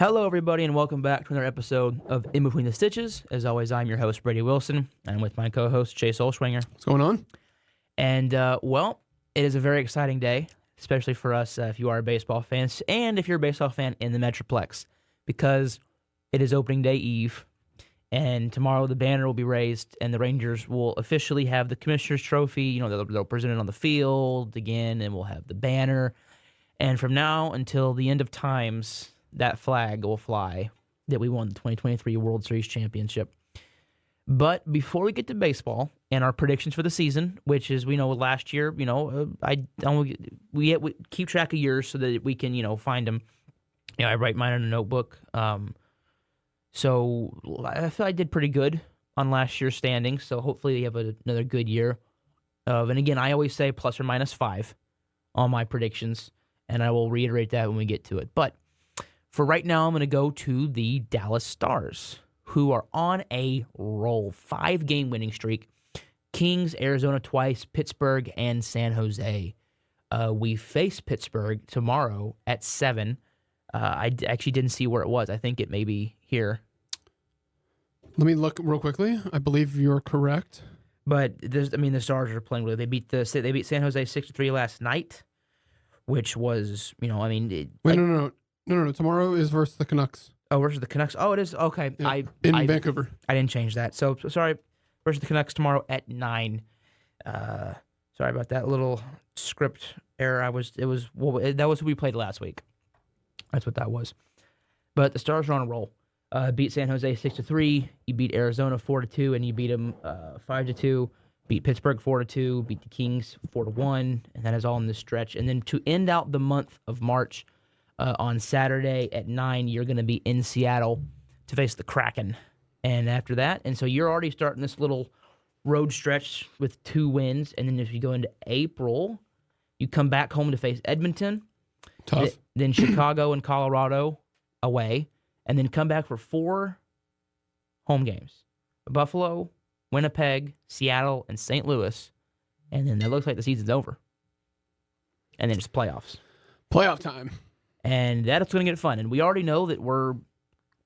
Hello, everybody, and welcome back to another episode of In Between the Stitches. As always, I'm your host, Brady Wilson, and I'm with my co-host, Chase Olschwanger. What's going on? And, it is a very exciting day, especially for us if you are a baseball fan, and if you're a baseball fan in the Metroplex, because it is opening day eve, and tomorrow the banner will be raised, and the Rangers will officially have the Commissioner's Trophy. You know, they'll present it on the field again, and we'll have the banner. And from now until the end of times, that flag will fly that we won the 2023 World Series championship. But before we get to baseball and our predictions for the season, which is, we know last year, we keep track of yours so that we can, find them. I write mine in a notebook. So I feel I did pretty good on last year's standings. So hopefully you have another good year. And again, I always say plus or minus 5 on my predictions, and I will reiterate that when we get to it. But for right now, I'm going to go to the Dallas Stars, who are on a roll. 5-game winning streak. Kings, Arizona twice, Pittsburgh, and San Jose. We face Pittsburgh tomorrow at 7. I actually didn't see where it was. I think it may be here. Let me look real quickly. I believe you're correct. But the Stars are playing really. They beat San Jose 6-3 last night, which was, No. Tomorrow is versus the Canucks. Oh, versus the Canucks. Oh, it is? Okay. Yeah, in Vancouver. I didn't change that. So sorry. Versus the Canucks tomorrow at 9. Sorry about that little script error. That was who we played last week. That's what that was. But the Stars are on a roll. Beat San Jose 6-3. You beat Arizona 4-2, and you beat them 5-2. Beat Pittsburgh 4-2. Beat the Kings 4-1, and that is all in this stretch. And then to end out the month of March, on Saturday at 9, you're going to be in Seattle to face the Kraken. And after that, and so you're already starting this little road stretch with 2 wins. And then if you go into April, you come back home to face Edmonton. Tough. Then Chicago and Colorado away. And then come back for 4 home games. Buffalo, Winnipeg, Seattle, and St. Louis. And then it looks like the season's over. And then it's playoffs. Playoff time. And that's going to get fun. And we already know that we're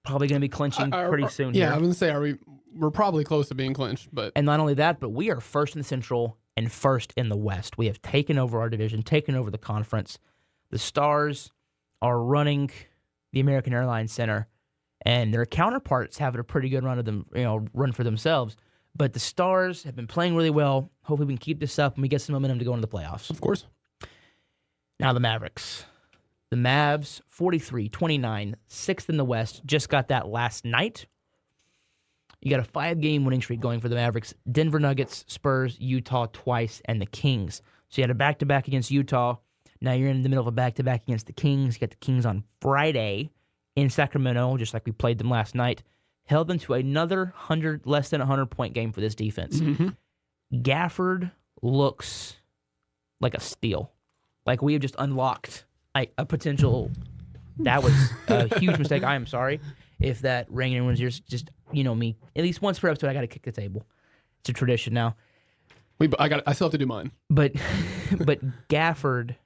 probably going to be clinching pretty soon here. Yeah, I was going to say, we're probably close to being clinched. And not only that, but we are first in the Central and first in the West. We have taken over our division, taken over the conference. The Stars are running the American Airlines Center, and their counterparts have a pretty good run for themselves. But the Stars have been playing really well. Hopefully we can keep this up and we get some momentum to go into the playoffs. Of course. Now the Mavericks. The Mavs, 43-29, 6th in the West. Just got that last night. You got a 5-game winning streak going for the Mavericks. Denver Nuggets, Spurs, Utah twice, and the Kings. So you had a back-to-back against Utah. Now you're in the middle of a back-to-back against the Kings. You got the Kings on Friday in Sacramento, just like we played them last night. Held them to another less than 100-point game for this defense. Mm-hmm. Gafford looks like a steal. Like we have just unlocked a potential. That was a huge mistake. I am sorry if that rang in anyone's ears. Just, me. At least once per episode, I got to kick the table. It's a tradition now. I still have to do mine. But Gafford,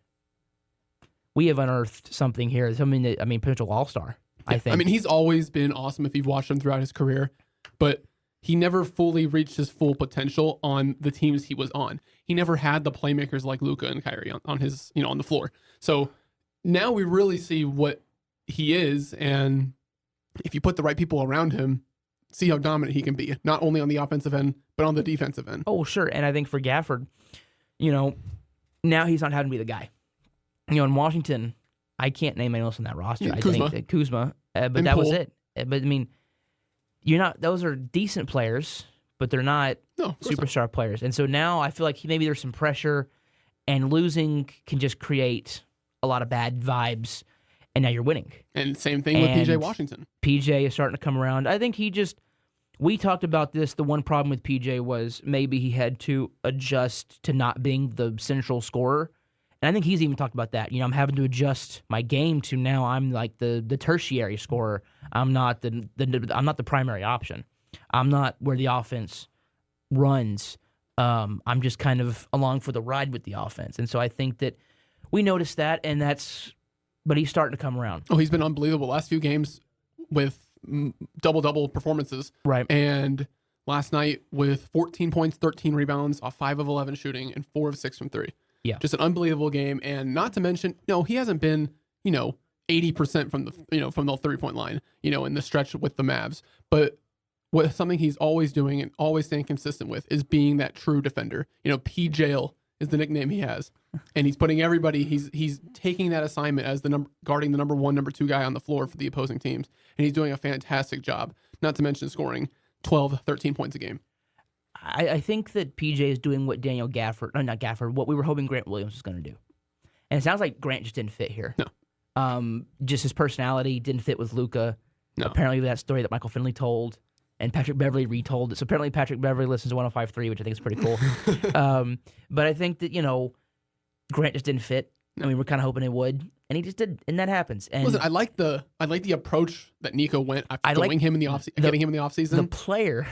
we have unearthed something here. Something that, potential all-star, I think. He's always been awesome if you've watched him throughout his career, but he never fully reached his full potential on the teams he was on. He never had the playmakers like Luka and Kyrie on his, on the floor. So now we really see what he is, and if you put the right people around him, see how dominant he can be, not only on the offensive end, but on the defensive end. Oh, sure. And I think for Gafford, now he's not having to be the guy. In Washington, I can't name anyone else on that roster. Yeah, I Kuzma. think Kuzma, but that was it. But you're not; those are decent players, but they're not superstar players. And so now I feel like maybe there's some pressure, and losing can just create a lot of bad vibes. And now you're winning. And same thing with PJ Washington. PJ is starting to come around. I think we talked about this. The one problem with PJ was maybe he had to adjust to not being the central scorer. And I think he's even talked about that. I'm having to adjust my game to now I'm like the tertiary scorer. I'm not the primary option. I'm not where the offense runs. I'm just kind of along for the ride with the offense. And so I think that we noticed that, and that's but he's starting to come around. Oh, he's been unbelievable. Last few games with double performances. Right. And last night with 14 points, 13 rebounds, off 5 of 11 shooting, and 4 of 6 from 3. Yeah. Just an unbelievable game. And not to mention, he hasn't been, 80% from the, from the 3-point line, in the stretch with the Mavs. But something he's always doing and always staying consistent with is being that true defender. P-Jail is the nickname he has. And he's putting everybody, he's taking that assignment as guarding the number 1, number 2 guy on the floor for the opposing teams. And he's doing a fantastic job, not to mention scoring 12, 13 points a game. I think that PJ is doing what what we were hoping Grant Williams was going to do. And it sounds like Grant just didn't fit here. No. Just his personality didn't fit with Luka. No. Apparently that story that Michael Finley told and Patrick Beverly retold it. So apparently Patrick Beverly listens to 105.3, which I think is pretty cool. But I think that, Grant just didn't fit. I mean, we're kind of hoping it would, and he just did, and that happens. And listen, I like the approach that Nico went after getting him in the offseason. The player,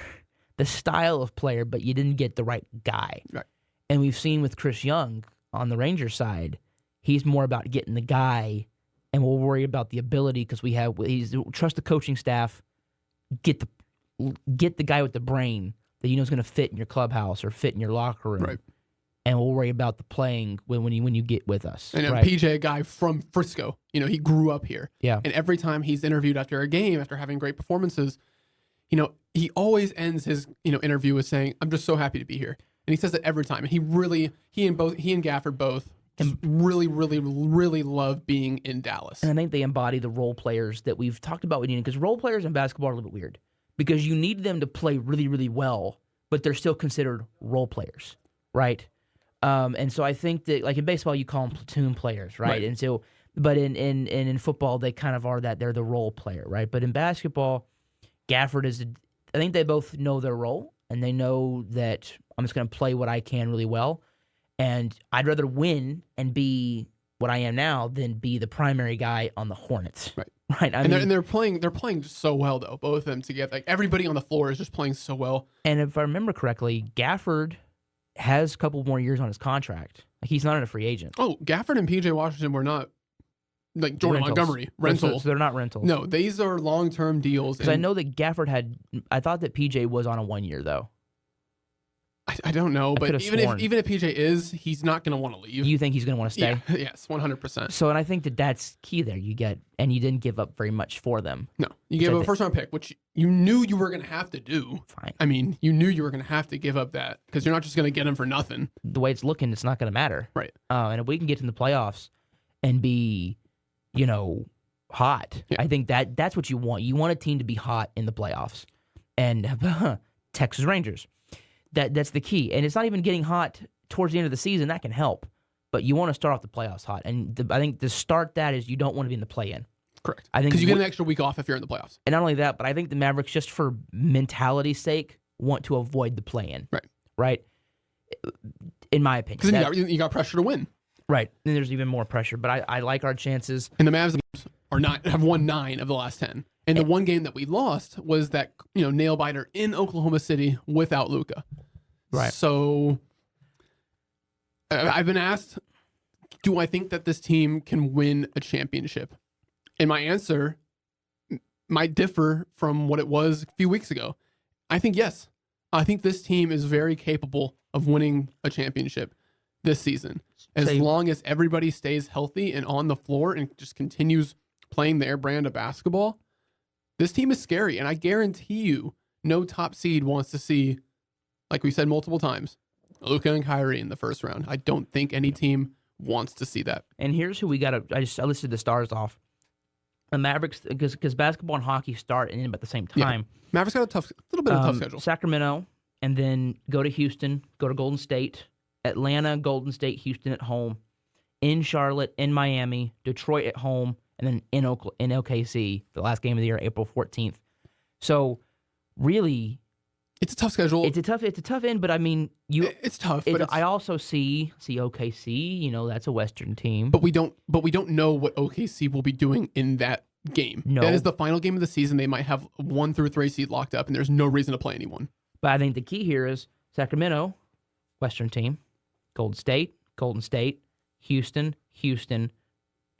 the style of player, but you didn't get the right guy. Right. And we've seen with Chris Young on the Rangers side, he's more about getting the guy, and we'll worry about the ability because he's trust the coaching staff, get the guy with the brain that is going to fit in your clubhouse or fit in your locker room. Right. And we'll worry about the playing when you get with us. And right? PJ, a guy from Frisco, he grew up here. Yeah. And every time he's interviewed after a game, after having great performances, he always ends his interview with saying, "I'm just so happy to be here." And he says that every time. And he and Gafford both just really, really, really love being in Dallas. And I think they embody the role players that we've talked about with because role players in basketball are a little bit weird because you need them to play really, really well, but they're still considered role players, right? And so I think that, like in baseball, you call them platoon players, right? And so, but in football, they kind of are that. They're the role player, right? But in basketball, Gafford I think they both know their role, and they know that I'm just going to play what I can really well. And I'd rather win and be what I am now than be the primary guy on the Hornets. Right. They're playing just so well though, both of them together. Like everybody on the floor is just playing so well. And if I remember correctly, Gafford has a couple more years on his contract. Like he's not a free agent. Oh, Gafford and PJ Washington were not like Jordan Montgomery rentals. So they're not rentals. No, these are long-term deals. Because I know that Gafford I thought that PJ was on a 1 year though. I don't know, but even if PJ is, he's not going to want to leave. You think he's going to want to stay? Yeah, yes, 100%. So, and I think that's key there. You didn't give up very much for them. No, you gave up a first-round pick, which you knew you were going to have to do. Fine. I mean, you knew you were going to have to give up that because you're not just going to get him for nothing. The way it's looking, it's not going to matter. Right. And if we can get in the playoffs and be, hot, I think that's what you want. You want a team to be hot in the playoffs. And Texas Rangers. That's the key. And it's not even getting hot towards the end of the season. That can help. But you want to start off the playoffs hot. And I think to start that is you don't want to be in the play-in. Correct. I think because you get an extra week off if you're in the playoffs. And not only that, but I think the Mavericks, just for mentality's sake, want to avoid the play-in. Right? In my opinion. Because you got pressure to win. Right. And there's even more pressure. But I like our chances. And the Mavs have won 9 of the last 10. And the one game that we lost was that nail biter in Oklahoma City without Luka. Right. So I've been asked, do I think that this team can win a championship? And my answer might differ from what it was a few weeks ago. I think yes. I think this team is very capable of winning a championship this season. As long as everybody stays healthy and on the floor and just continues playing their brand of basketball. This team is scary, and I guarantee you no top seed wants to see, like we said multiple times, Luka and Kyrie in the first round. I don't think any team wants to see that. And here's who we got to... I listed the stars off. The Mavericks, because basketball and hockey start and end at the same time. Yeah. Mavericks got a little bit of a tough schedule. Sacramento, and then go to Houston, go to Golden State, Atlanta, Golden State, Houston at home, in Charlotte, in Miami, Detroit at home, and then in OKC, the last game of the year, April 14th. So, really, it's a tough schedule. It's a tough end, but I mean, it's tough. But I also see OKC. That's a Western team. But we don't know what OKC will be doing in that game. No, that is the final game of the season. They might have 1 through 3 seed locked up, and there's no reason to play anyone. But I think the key here is Sacramento, Western team, Golden State, Houston,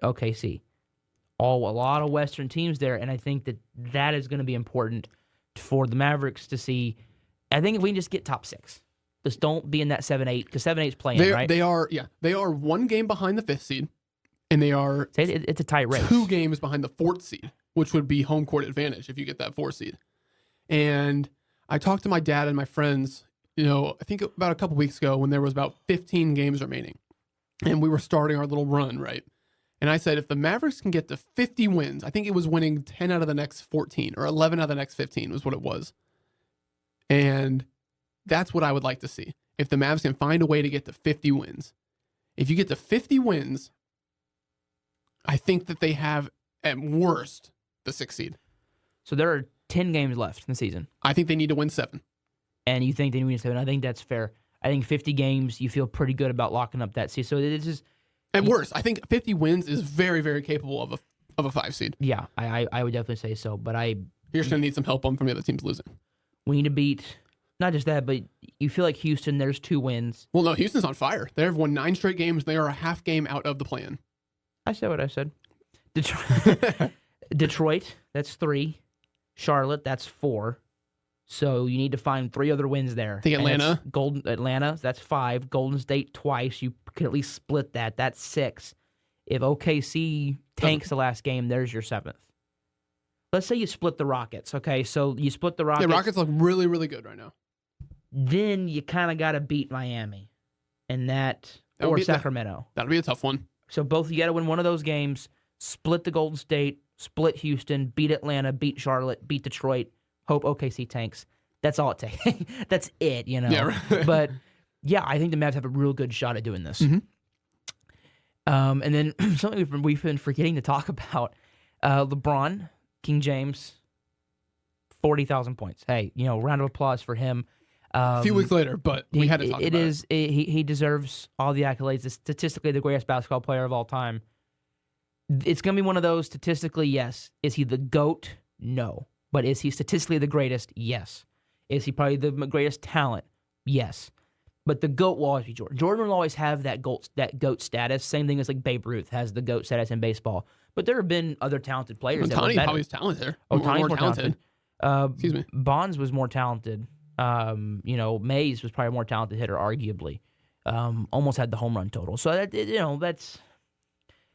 OKC. a lot of Western teams there, and I think that is going to be important for the Mavericks to see. I think if we can just get top 6, just don't be in that 7-8 because 7-8 is playing, right? They are one game behind the 5th seed, and they are it's a tight race. 2 games behind the 4th seed, which would be home court advantage if you get that 4th seed. And I talked to my dad and my friends, I think about a couple weeks ago when there was about 15 games remaining, and we were starting our little run, right? And I said, if the Mavericks can get to 50 wins, I think it was winning 10 out of the next 14 or 11 out of the next 15 was what it was. And that's what I would like to see. If the Mavs can find a way to get to 50 wins. If you get to 50 wins, I think that they have, at worst, the 6th seed. So there are 10 games left in the season. I think they need to win 7. And you think they need to win 7. I think that's fair. I think 50 games, you feel pretty good about locking up that seed. So it's just... At worst, I think 50 wins is very, very capable of a 5 seed. Yeah, I would definitely say so. But you're just going to need some help from the other teams losing. We need to beat, not just that, but you feel like Houston, there's 2 wins. Well, no, Houston's on fire. They've won 9 straight games. They are a half game out of the play-in. I said what I said. Detroit, that's 3. Charlotte, that's 4. So you need to find 3 other wins there. I think Atlanta. Atlanta, that's 5. Golden State twice. You can at least split that. That's 6. If OKC tanks the last game, there's your 7th. Let's say you split the Rockets, okay? So you split the Rockets. The Rockets look really, really good right now. Then you kind of got to beat Miami, or Sacramento. That'll be a tough one. So you got to win one of those games, split the Golden State, split Houston, beat Atlanta, beat Charlotte, beat Detroit, hope OKC tanks. That's all it takes. That's it, Yeah, right. But, yeah, I think the Mavs have a real good shot at doing this. Mm-hmm. And then something we've been forgetting to talk about, LeBron, King James, 40,000 points. Hey, round of applause for him. A few weeks later, but we had to talk about it. He deserves all the accolades. He's statistically the greatest basketball player of all time. It's going to be one of those, statistically, yes. Is he the GOAT? No. But is he statistically the greatest? Yes. Is he probably the greatest talent? Yes. But the GOAT will always be Jordan. Jordan will always have that GOAT status. Same thing as like Babe Ruth has the GOAT status in baseball. But there have been other talented players. Ohtani probably is talented. Ohtani's more talented. Excuse me. Bonds was more talented. Mays was probably a more talented hitter, arguably. Almost had the home run total. So that's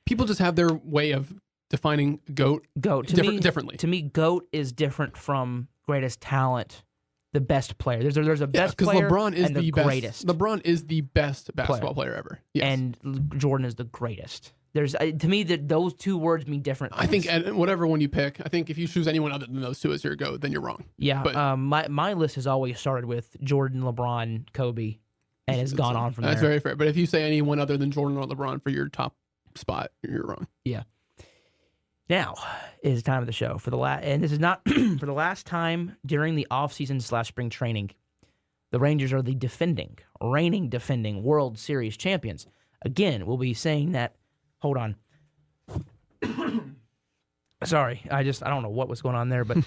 people just have their way of defining GOAT. Differently. To me, GOAT is different from greatest talent. The best player. There's a best player LeBron is and the greatest. LeBron is the best basketball player ever. Yes. And Jordan is the greatest. There's to me that those 2 words mean different things. I think whatever one you pick, I think if you choose anyone other than those 2 as your GOAT, then you're wrong. Yeah, but, my list has always started with Jordan, LeBron, Kobe, and has gone on from there. That's very fair. But if you say anyone other than Jordan or LeBron for your top spot, you're wrong. Yeah. Now is the time of the show and this is not for the last time during the offseason / spring training. The Rangers are the reigning defending World Series champions. Again, we'll be saying that. Hold on. Sorry, I don't know what was going on there, but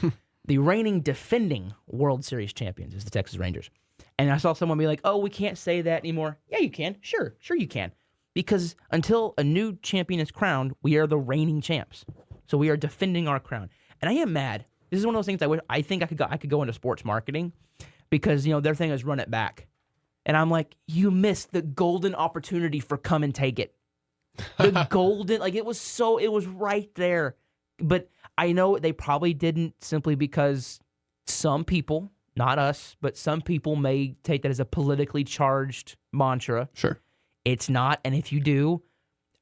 the reigning defending World Series champions is the Texas Rangers. And I saw someone be like, "Oh, we can't say that anymore." Yeah, you can. Sure you can. Because until a new champion is crowned, we are the reigning champs. So we are defending our crown. And I am mad. This is one of those things I think I could go into sports marketing because, their thing is run it back. And I'm like, you missed the golden opportunity for come and take it. The golden, it was right there. But I know they probably didn't simply because some people, not us, but some people may take that as a politically charged mantra. Sure. It's not. And if you do,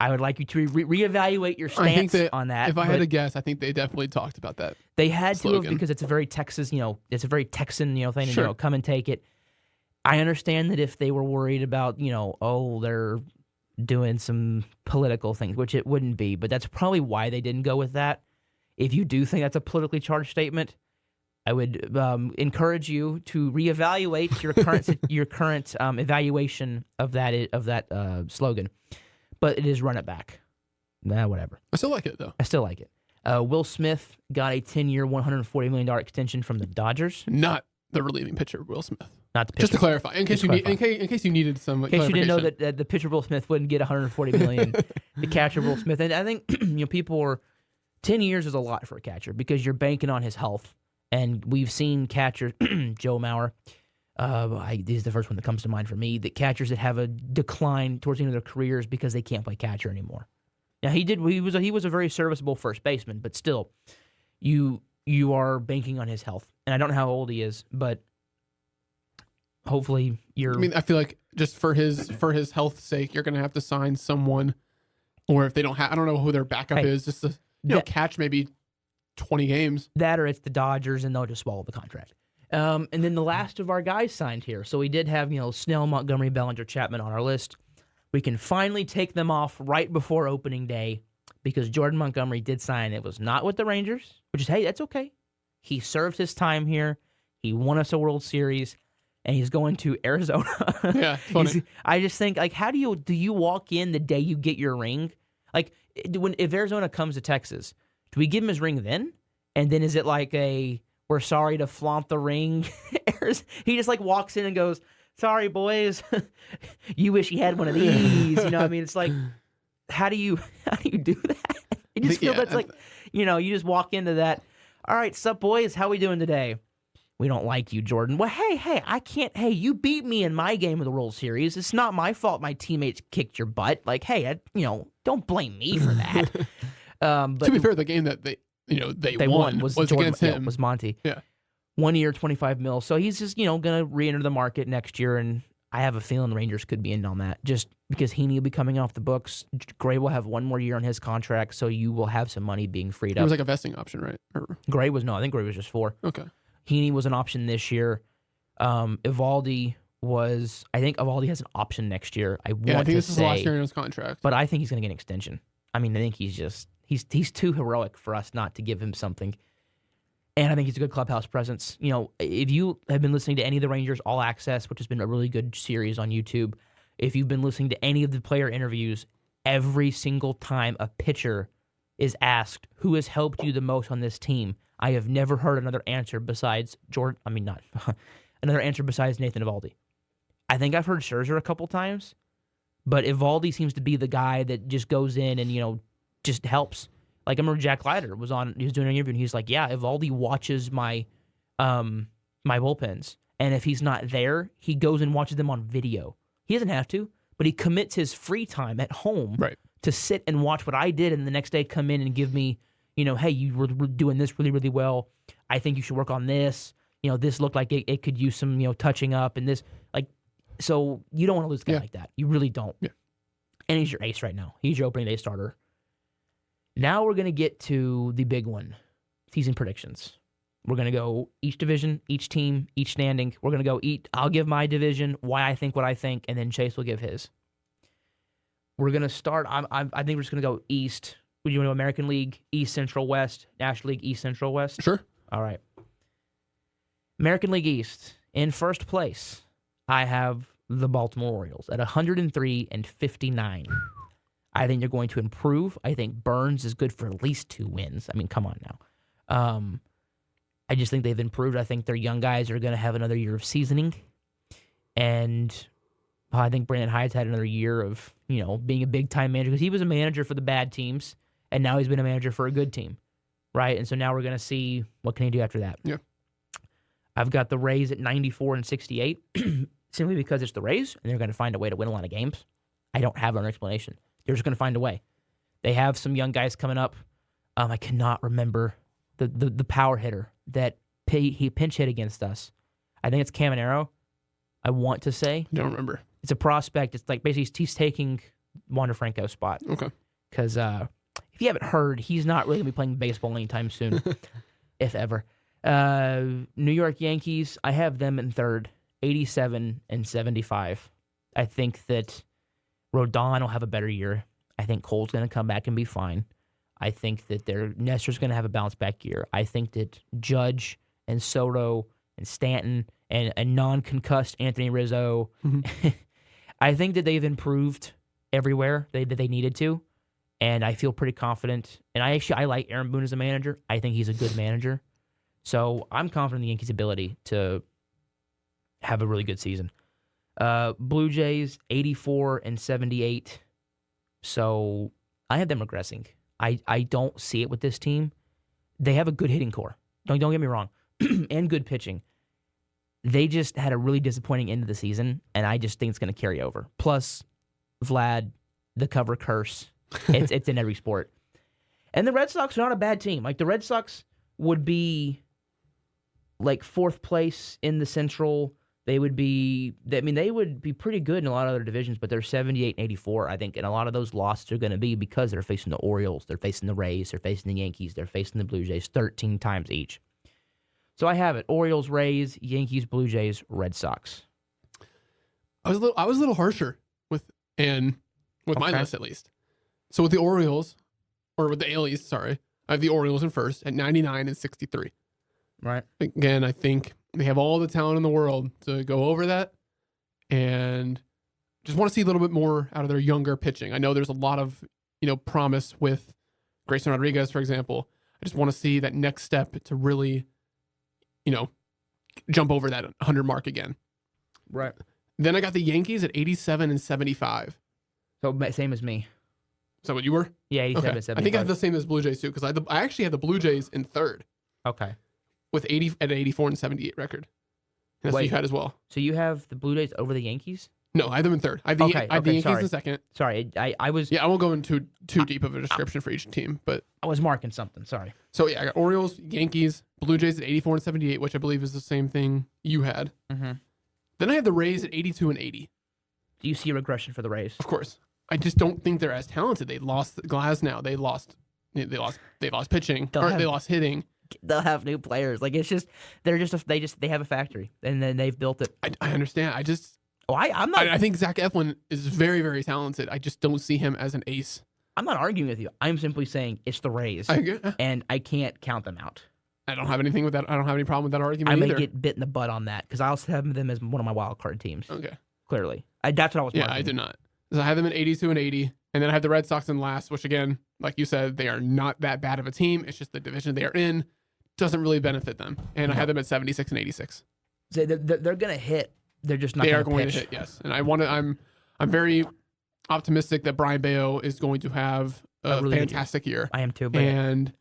I would like you to reevaluate your stance on that. If I had to guess, I think they definitely talked about that. They had slogan. To have because it's a very Texas, it's a very Texan, thing sure. to come and take it. I understand that if they were worried about, they're doing some political things, which it wouldn't be, but that's probably why they didn't go with that. If you do think that's a politically charged statement, I would encourage you to reevaluate your current evaluation of that slogan. But it is run it back. Whatever. I still like it, though. I still like it. Will Smith got a 10-year, $140 million extension from the Dodgers. Not the relieving pitcher, Will Smith. Not the pitcher. Just to clarify, in case you needed some. In case you didn't know that the pitcher Will Smith wouldn't get $140 million. The catcher Will Smith, and I think people are 10 years is a lot for a catcher because you're banking on his health. And we've seen catchers, Joe Mauer, this is the first one that comes to mind for me, that catchers that have a decline towards the end of their careers because they can't play catcher anymore. Now, he was a very serviceable first baseman, but still, you are banking on his health. And I don't know how old he is, but hopefully you're... I mean, I feel like just for his health's sake, you're going to have to sign someone, or if they don't have... I don't know who their backup is, just to catch maybe 20 games. That or it's the Dodgers, and they'll just swallow the contract. And then the last of our guys signed here. So we did have, Snell, Montgomery, Bellinger, Chapman on our list. We can finally take them off right before opening day because Jordan Montgomery did sign. It was not with the Rangers, which is, hey, that's okay. He served his time here. He won us a World Series, and he's going to Arizona. Yeah, funny. I just think, how do you walk in the day you get your ring? If Arizona comes to Texas, do we give him his ring then? And then is it we're sorry to flaunt the ring? He just walks in and goes, sorry, boys. You wish you had one of these. It's how do you do that? I just feel that's you just walk into that. All right, sup, boys? How we doing today? We don't like you, Jordan. Well, hey, I can't. Hey, you beat me in my game of the World Series. It's not my fault my teammates kicked your butt. Hey, don't blame me for that. But to be fair, the game that they won was against him. Was Monty. Yeah. 1 year, $25 million. So he's just, going to re-enter the market next year, and I have a feeling the Rangers could be in on that just because Heaney will be coming off the books. Gray will have 1 more year on his contract, so you will have some money being freed up. It was a vesting option, right? Gray was no. I think Gray was just 4. Okay. Heaney was an option this year. Evaldi was, I think Evaldi has an option next year. I think this is the last year in his contract. But I think he's going to get an extension. I think he's too heroic for us not to give him something. And I think he's a good clubhouse presence. If you have been listening to any of the Rangers All Access, which has been a really good series on YouTube, if you've been listening to any of the player interviews, every single time a pitcher is asked who has helped you the most on this team, I have never heard another answer besides another answer besides Nathan Evaldi. I think I've heard Scherzer a couple times, but Evaldi seems to be the guy that just goes in and just helps. I remember Jack Leiter was doing an interview, and he's like, yeah, Evaldi watches my bullpens, and if he's not there, he goes and watches them on video. He doesn't have to, but he commits his free time at home to sit and watch what I did, and the next day come in and give me, hey, you were doing this really, really well. I think you should work on this. This looked like it could use some, touching up, and this, so you don't want to lose a guy like that. You really don't. Yeah. And he's your ace right now. He's your opening day starter. Now we're going to get to the big one, season predictions. We're going to go each division, each team, each standing. We're going to go I'll give my division, why I think what I think, and then Chase will give his. We're going to start, I think we're just going to go East. Would you want to go American League, East, Central, West, National League, East, Central, West? Sure. All right. American League East. In first place, I have the Baltimore Orioles at 103-59. I think they're going to improve. I think Burns is good for at least 2 wins. Come on now. I just think they've improved. I think their young guys are going to have another year of seasoning. And I think Brandon Hyde's had another year of, being a big-time manager because he was a manager for the bad teams, and now he's been a manager for a good team, right? And so now we're going to see what can he do after that. Yeah. I've got the Rays at 94-68 simply because it's the Rays, and they're going to find a way to win a lot of games. I don't have an explanation. They're just going to find a way. They have some young guys coming up. I cannot remember the power hitter that he pinch hit against us. I think it's Caminero, I want to say. Don't remember. It's a prospect. It's basically he's taking Wander Franco's spot. Okay. Because if you haven't heard, he's not really going to be playing baseball anytime soon, if ever. New York Yankees, I have them in third, 87-75. I think that Rodon will have a better year. I think Cole's going to come back and be fine. I think that Nestor's going to have a bounce back year. I think that Judge and Soto and Stanton and a non-concussed Anthony Rizzo, I think that they've improved everywhere that they needed to, and I feel pretty confident. And I like Aaron Boone as a manager. I think he's a good manager. So I'm confident in the Yankees' ability to have a really good season. Blue Jays, 84-78. So I have them regressing. I don't see it with this team. They have a good hitting core. Don't get me wrong, and good pitching. They just had a really disappointing end of the season, and I just think it's going to carry over. Plus, Vlad, the cover curse. It's in every sport. And the Red Sox are not a bad team. Like, the Red Sox would be like 4th place in the Central. They would be pretty good in a lot of other divisions, but they're 78 and 84, I think. And a lot of those losses are going to be because they're facing the Orioles, they're facing the Rays, they're facing the Yankees, they're facing the Blue Jays 13 times each. So I have it. Orioles, Rays, Yankees, Blue Jays, Red Sox. I was a little harsher with my list, at least. So with the Orioles, or with the AL, sorry, I have the Orioles in first at 99 and 63. Right. Again, I think they have all the talent in the world to go over that, and just want to see a little bit more out of their younger pitching. I know there's a lot of promise with Grayson Rodriguez, for example. I just want to see that next step to really jump over that 100 mark again. Right. Then I got the Yankees at 87 and 75. So same as me. Is that what you were? Yeah, 87 and 75. I think I have the same as Blue Jays too, because I actually had the Blue Jays in third. Okay. With 84 and 78 record. And that's what you had as well. So you have the Blue Jays over the Yankees? No, I have them in third. I have the Yankees in second. Sorry, I was... Yeah, I won't go into too deep of a description for each team, but... I was marking something, sorry. So yeah, I got Orioles, Yankees, Blue Jays at 84 and 78, which I believe is the same thing you had. Mm-hmm. Then I have the Rays at 82 and 80. Do you see a regression for the Rays? Of course. I just don't think they're as talented. They lost Glasnow. They lost pitching. They lost hitting. They'll have new players. Like, it's just they have a factory, and then they've built it. I understand. I'm not. I think Zach Eflin is very, very talented. I just don't see him as an ace. I'm not arguing with you. I'm simply saying it's the Rays, and I can't count them out. I don't have anything with that. I don't have any problem with that argument. I may either. get bit in the butt on that because I also have them as one of my wild card teams. Okay, clearly, that's what I was. Yeah, marking. I did not. So I have them at 82 and 80, and then I have the Red Sox in last, which again, like you said, they are not that bad of a team. It's just the division they are in doesn't really benefit them, and I have them at 76 and 86. So they're going to hit. They're just not. They are going to hit, yes. And I'm very optimistic that Brian Bayo is going to have a really fantastic year. I am too. And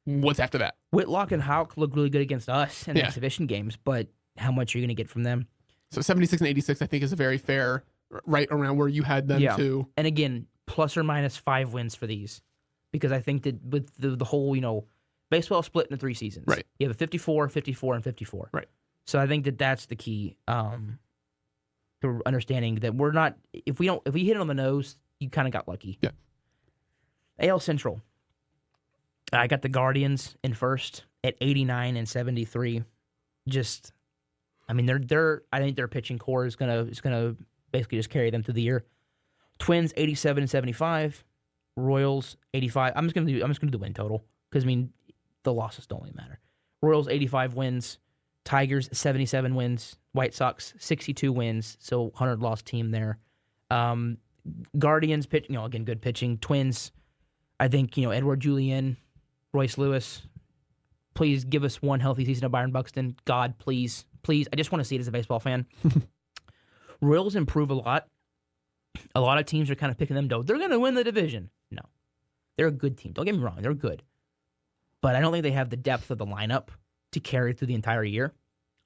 what's after that? Whitlock and Houck look really good against us in exhibition games, but how much are you going to get from them? So 76 and 86, I think, is a very fair, right around where you had them too. And again, plus or minus 5 wins for these, because I think that with the whole, baseball split into 3 seasons. Right. You have a 54, 54, and 54. Right. So I think that's the key to understanding that we're not. If we hit it on the nose, you kind of got lucky. Yeah. AL Central. I got the Guardians in first at 89 and 73. I think their pitching core is gonna basically just carry them through the year. Twins 87 and 75. Royals 85. I'm just gonna do the win total because the losses don't really matter. Royals 85 wins. Tigers 77 wins. White Sox 62 wins. So 100 loss team there. Guardians pitch, again, good pitching. Twins, I think, Edward Julian, Royce Lewis. Please give us one healthy season of Byron Buxton. God, please. Please. I just want to see it as a baseball fan. Royals improve a lot. A lot of teams are kind of picking them, though. They're going to win the division. No. They're a good team. Don't get me wrong. They're good. But I don't think they have the depth of the lineup to carry through the entire year.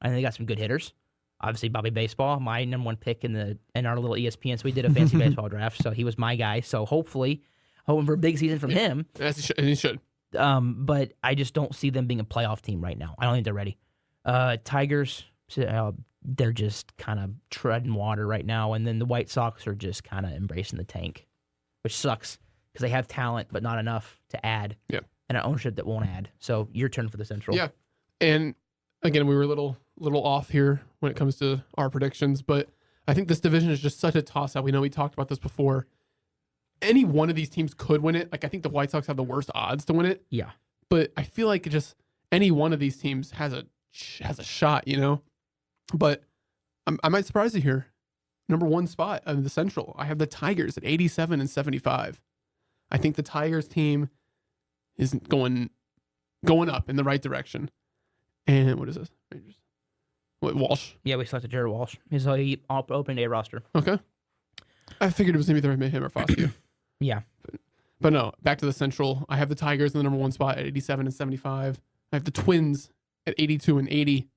I think they got some good hitters. Obviously, Bobby Baseball, my number 1 pick in our little ESPN. So we did a fancy baseball draft. So he was my guy. So hoping for a big season from him. Yes, he should. But I just don't see them being a playoff team right now. I don't think they're ready. Tigers, they're just kind of treading water right now. And then the White Sox are just kind of embracing the tank, which sucks because they have talent, but not enough to add. Yeah. And an ownership that won't add. So your turn for the Central. Yeah. And again, we were a little off here when it comes to our predictions, but I think this division is just such a toss-up. We talked about this before. Any one of these teams could win it. Like, I think the White Sox have the worst odds to win it. Yeah. But I feel like just any one of these teams has a shot, But I might surprise you here. Number 1 spot of the Central, I have the Tigers at 87 and 75. I think the Tigers team is going up in the right direction. And what is this? Rangers. What, Walsh? Yeah, we selected Jared Walsh. He's opening day roster. Okay. I figured it was either him or Foscue. Yeah. But no, back to the Central. I have the Tigers in the number 1 spot at 87 and 75. I have the Twins at 82 and 80.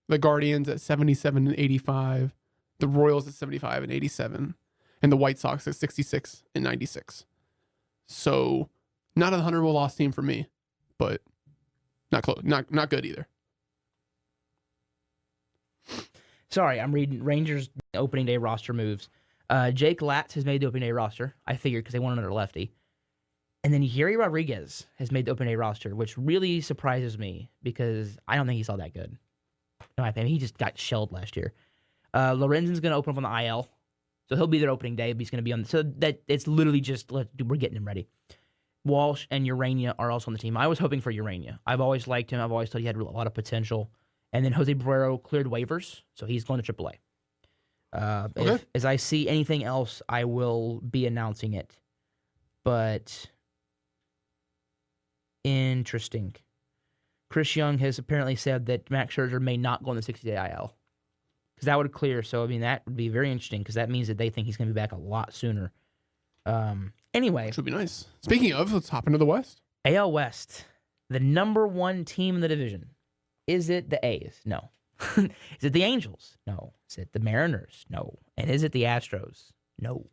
The Guardians at 77 and 85. The Royals at 75 and 87. And the White Sox at 66 and 96. So not a 100 loss team for me, but not close, not good either. Sorry, I'm reading Rangers opening day roster moves. Jake Latz has made the opening day roster. I figured because they want another lefty. And then Yuri Rodriguez has made the opening day roster, which really surprises me because I don't think he's all that good. In my opinion, he just got shelled last year. Lorenzen's going to open up on the IL, so he'll be there opening day. But he's going to be on. So that it's literally just we're getting him ready. Walsh and Urania are also on the team. I was hoping for Urania. I've always liked him. I've always thought he had a lot of potential. And then Jose Barrero cleared waivers, so he's going to AAA. Okay. As I see anything else, I will be announcing it. But interesting. Chris Young has apparently said that Max Scherzer may not go on the 60-day IL. Because that would clear. So, I mean, that would be very interesting because that means that they think he's going to be back a lot sooner. Anyway. Which would be nice. Speaking of, let's hop into the West. AL West, the number 1 team in the division. Is it the A's? No. Is it the Angels? No. Is it the Mariners? No. And is it the Astros? No.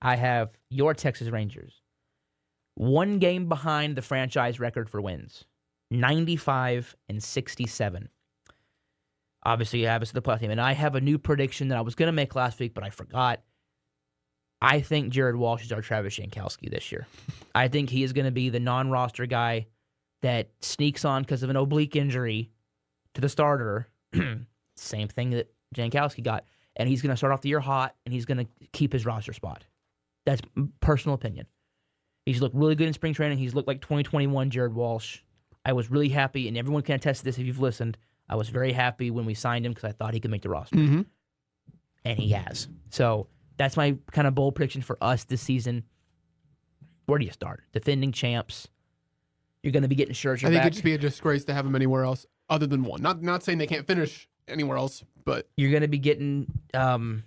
I have your Texas Rangers. 1 game behind the franchise record for wins. 95 and 67. Obviously, you have us the playoff team. And I have a new prediction that I was going to make last week, but I forgot. I think Jared Walsh is our Travis Jankowski this year. I think he is going to be the non-roster guy that sneaks on because of an oblique injury to the starter. Same thing that Jankowski got. And he's going to start off the year hot, and he's going to keep his roster spot. That's personal opinion. He's looked really good in spring training. He's looked like 2021 Jared Walsh. I was really happy, and everyone can attest to this if you've listened. I was very happy when we signed him because I thought he could make the roster. Mm-hmm. And he has. So that's my kind of bold prediction for us this season. Where do you start? Defending champs. You're going to be getting Scherzer I think back. it'd just be a disgrace to have him anywhere else other than one. Not saying they can't finish anywhere else, but You're going to be getting Scherzer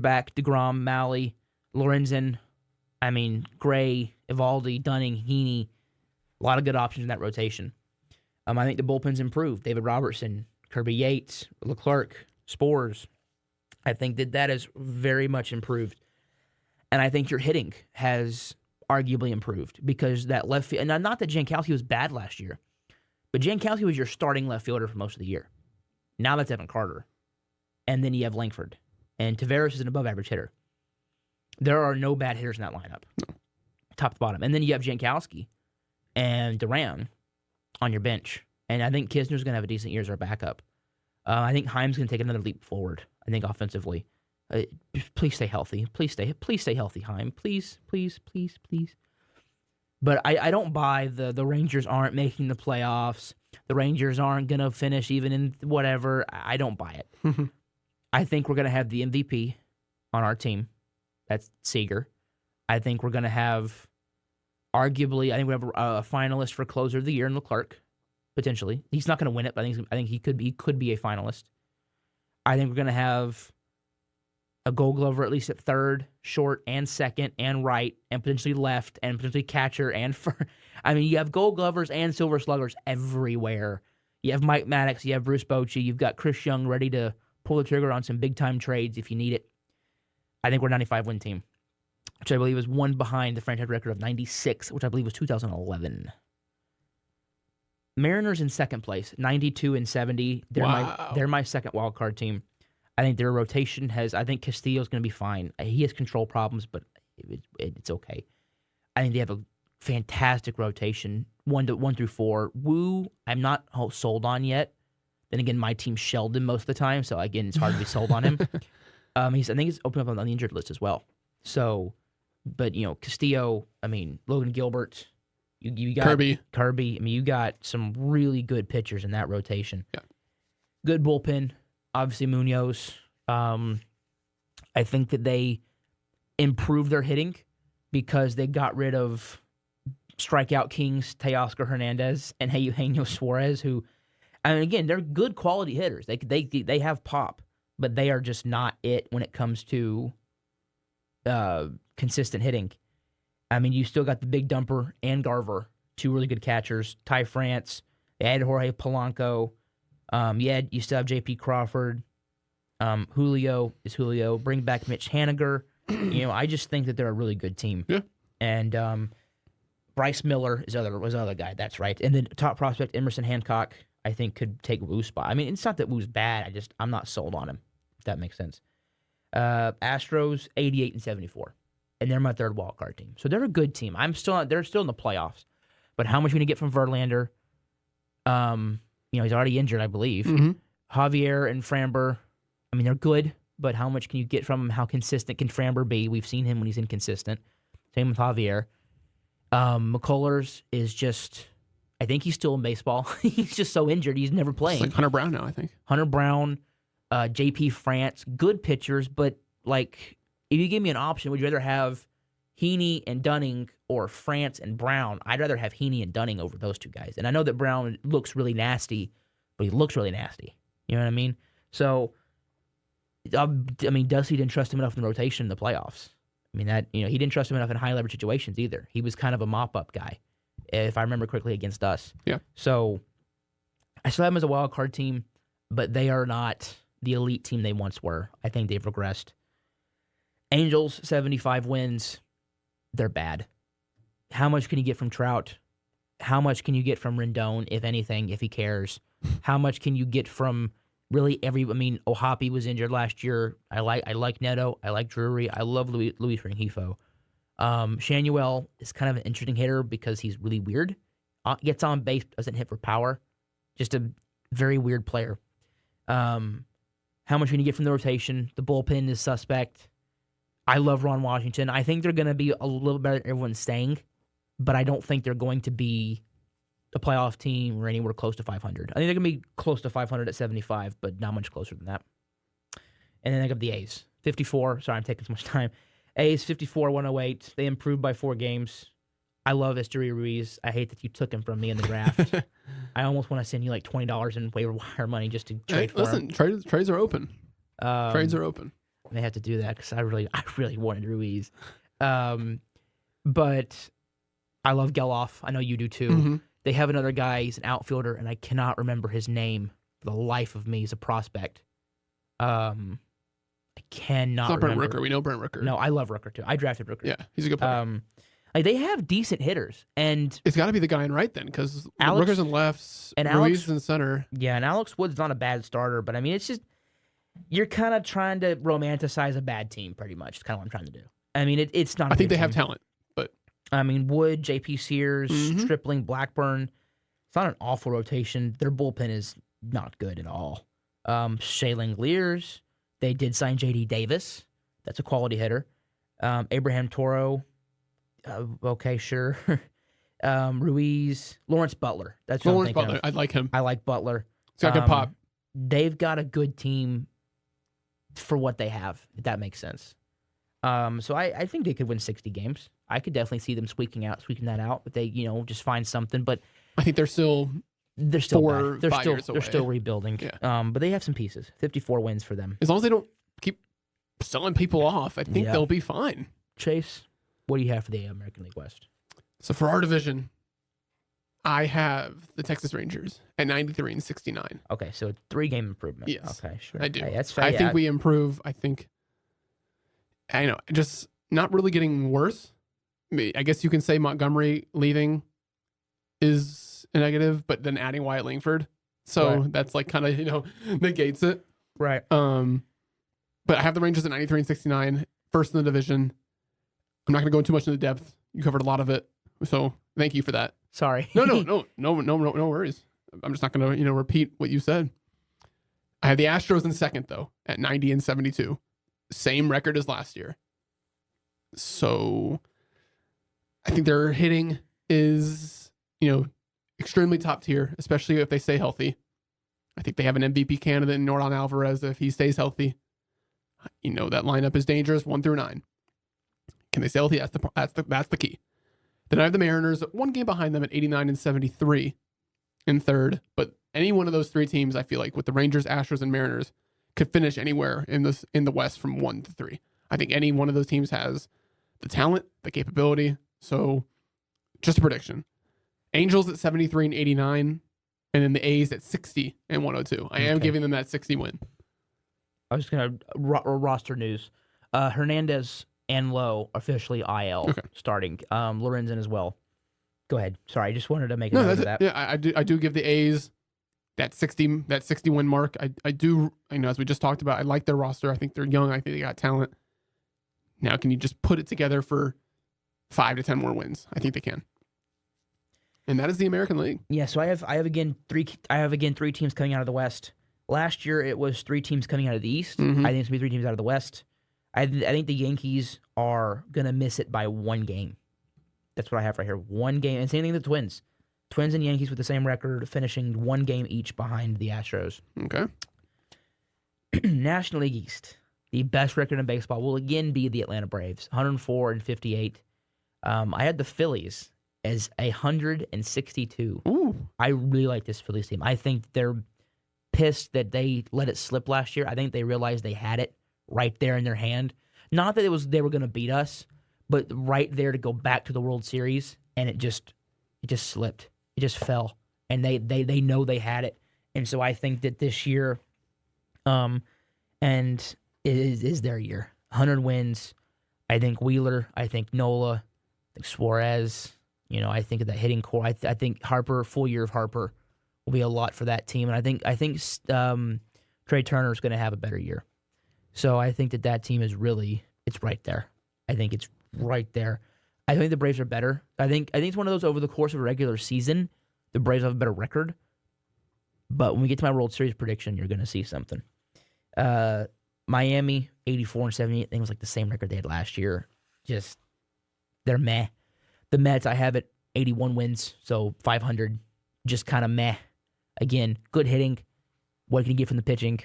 back, DeGrom, Malley, Lorenzen, Gray, Evaldi, Dunning, Heaney. A lot of good options in that rotation. I think the bullpen's improved. David Robertson, Kirby Yates, Leclerc, Spores. I think that is very much improved. And I think your hitting has arguably improved because that left field, and not that Jankowski was bad last year, but Jankowski was your starting left fielder for most of the year. Now that's Evan Carter. And then you have Langford. And Taveras is an above-average hitter. There are no bad hitters in that lineup, top to bottom. And then you have Jankowski and Duran on your bench. And I think Kisner's going to have a decent year as our backup. I think Heim's going to take another leap forward, I think, offensively. Please stay healthy. Please stay healthy, Heim. Please. But I don't buy the Rangers aren't making the playoffs. The Rangers aren't going to finish even in whatever. I don't buy it. I think we're going to have the MVP on our team. That's Seager. I think we're going to have, arguably, I think we have a finalist for closer of the year in Leclerc, potentially. He's not going to win it, but I think he could be a finalist. I think we're going to have a Gold Glover at least at third, short, and second, and right, and potentially left, and potentially catcher, and you have Gold Glovers and Silver Sluggers everywhere. You have Mike Maddox, you have Bruce Bochy, you've got Chris Young ready to pull the trigger on some big-time trades if you need it. I think we're a 95-win team, which I believe is one behind the franchise record of 96, which I believe was 2011. Mariners in second place, 92 and 70. They're my second wild card team. I think their rotation I think Castillo's going to be fine. He has control problems, but it's okay. I think they have a fantastic rotation, 1 through 4. Woo, I'm not sold on yet. Then again, my team shelled him most of the time, so again, it's hard to be sold on him. I think he's opened up on the injured list as well. So, but Castillo, Logan Gilbert, you got Kirby. You got some really good pitchers in that rotation. Yeah. Good bullpen. Obviously, Munoz. I think that they improved their hitting because they got rid of strikeout kings Teoscar Hernandez and Eugenio Suarez, who, again, they're good quality hitters. They have pop, but they are just not it when it comes to consistent hitting. I mean, you still got the Big Dumper and Garver, two really good catchers. Ty France, they added Jorge Polanco. You still have J.P. Crawford. Julio is Julio. Bring back Mitch Haniger. I just think that they're a really good team. Yeah. And Bryce Miller was another guy. That's right. And then top prospect Emerson Hancock, I think, could take Wu's spot. I mean, it's not that Wu's bad. I'm not sold on him, if that makes sense. Astros 88 and 74, and they're my third wild card team. So they're a good team. They're still in the playoffs. But how much are you gonna get from Verlander? He's already injured, I believe. Mm-hmm. Javier and Framber, I mean, they're good, but how much can you get from him? How consistent can Framber be? We've seen him when he's inconsistent. Same with Javier. McCullers is just, I think he's still in baseball. He's just so injured. He's never playing. It's like Hunter Brown now, I think. Hunter Brown, J.P. France, good pitchers, but like, if you give me an option, would you rather have Heaney and Dunning or France and Brown? I'd rather have Heaney and Dunning over those two guys. And I know that Brown looks really nasty, but he looks really nasty. You know what I mean? So, Dusty didn't trust him enough in the rotation in the playoffs. I mean, he didn't trust him enough in high leverage situations either. He was kind of a mop-up guy, if I remember correctly, against us. Yeah. So, I still have them as a wild card team, but they are not the elite team they once were. I think they've regressed. Angels, 75 wins. They're bad. How much can you get from Trout? How much can you get from Rendon, if anything, if he cares? How much can you get from really Ohapi was injured last year. I like Neto. I like Drury. I love Luis Rengifo. Shanuel is kind of an interesting hitter because he's really weird. Gets on base, doesn't hit for power. Just a very weird player. How much can you get from the rotation? The bullpen is suspect. I love Ron Washington. I think they're going to be a little better than everyone's saying, but I don't think they're going to be a playoff team or anywhere close to 500. I think they're going to be close to 500 at 75, but not much closer than that. And then I got the A's. 54. Sorry, I'm taking so much time. A's 54, 108. They improved by 4 games. I love Esteury Ruiz. I hate that you took him from me in the draft. I almost want to send you like $20 in waiver wire money just to trade for him. Trades are open. Trades are open. They have to do that because I really wanted Ruiz. But I love Geloff. I know you do too. Mm-hmm. They have another guy. He's an outfielder, and I cannot remember his name for the life of me. He's a prospect. I cannot It's not Brent remember. Rooker. We know Brent Rooker. No, I love Rooker too. I drafted Rooker. Yeah, he's a good player. They have decent hitters, and It's got to be the guy in right then, because Alex- Rooker's in lefts, and Ruiz Alex- is in center. yeah, and Alex Wood's not a bad starter, but I mean, it's just you're kind of trying to romanticize a bad team, pretty much. It's kind of what I'm trying to do. I mean, it's not. I think good they have team. talent, but I mean, Wood, J.P. Sears, Mhm. Stripling, Blackburn. It's not an awful rotation. Their bullpen is not good at all. Shea Langeliers. They did sign J.D. Davis. That's a quality hitter. Abraham Toro. Okay, sure. Ruiz. Lawrence Butler. That's what Lawrence I'm thinking Butler, I like him. I like Butler. He's got good pop. They've got a good team for what they have, if that makes sense. So I think they could win 60 games. I could definitely see them squeaking that out if they, just find something. But I think they're still they're still 4 or bad. They're 5 still years they're away. still rebuilding. Yeah. But they have some pieces. 54 wins for them. As long as they don't keep selling people off, I think Yeah. they'll be fine. Chase, what do you have for the American League West? So for our division, I have the Texas Rangers at 93 and 69. Okay, so 3-game improvement. Yes, Okay, sure. I do. Hey, that's fair. I Yeah, think we improve. I just not really getting worse. I guess you can say Montgomery leaving is a negative, but then adding Wyatt Langford. So Right. that's like kind of, negates it. right. But I have the Rangers at 93 and 69, first in the division. I'm not going to go into too much into depth. You covered a lot of it. So thank you for that. Sorry. No worries. I'm just not going to, repeat what you said. I have the Astros in second, though, at 90 and 72. Same record as last year. So I think their hitting is, extremely top tier, especially if they stay healthy. I think they have an MVP candidate in Yordan Alvarez if he stays healthy. That lineup is dangerous 1 through 9. Can they stay healthy? That's the key. Then I have the Mariners 1 game behind them at 89 and 73 in third. But any one of those 3 teams, I feel like with the Rangers, Astros, and Mariners, could finish anywhere in the West from 1 to 3. I think any one of those teams has the talent, the capability, So just a prediction. Angels at 73 and 89, and then the A's at 60 and 102. I am giving them that 60 win. I was going to roster news. Hernandez and Lowe officially IL starting. Lorenzen as well. Go ahead. Sorry, I just wanted to make a note of that. Yeah, I do give the A's that 60 win mark. I do, as we just talked about, I like their roster. I think they're young. I think they got talent. Now, can you just put it together for 5 to 10 more wins? I think they can. And that is the American League. Yeah, so I have again three teams coming out of the West. Last year it was 3 teams coming out of the East. Mm-hmm. I think it's gonna be 3 teams out of the West. I think the Yankees are gonna miss it by 1 game. That's what I have right here. 1 game, and same thing with the Twins. Twins and Yankees with the same record, finishing 1 game each behind the Astros. Okay. National League East, the best record in baseball will again be the Atlanta Braves, 104 and 58. I had the Phillies as 162. Ooh. I really like this Phillies team. I think they're pissed that they let it slip last year. I think they realized they had it right there in their hand. Not that they were going to beat us, but right there to go back to the World Series, and it just slipped. It just fell, and they know they had it. And so I think that this year, and it is their year. 100 wins. I think Wheeler. I think Nola. I think Suarez. I think of that hitting core. I think Harper, full year of Harper, will be a lot for that team. And I think Trey Turner is going to have a better year. So I think that team is it's right there. I think it's right there. I think the Braves are better. I think it's one of those over the course of a regular season, the Braves have a better record. But when we get to my World Series prediction, you're going to see something. Miami, 84 and 78. I think it was like the same record they had last year. Just, they're meh. The Mets, I have it 81 wins, so 500. Just kind of meh. Again, good hitting. What can you get from the pitching?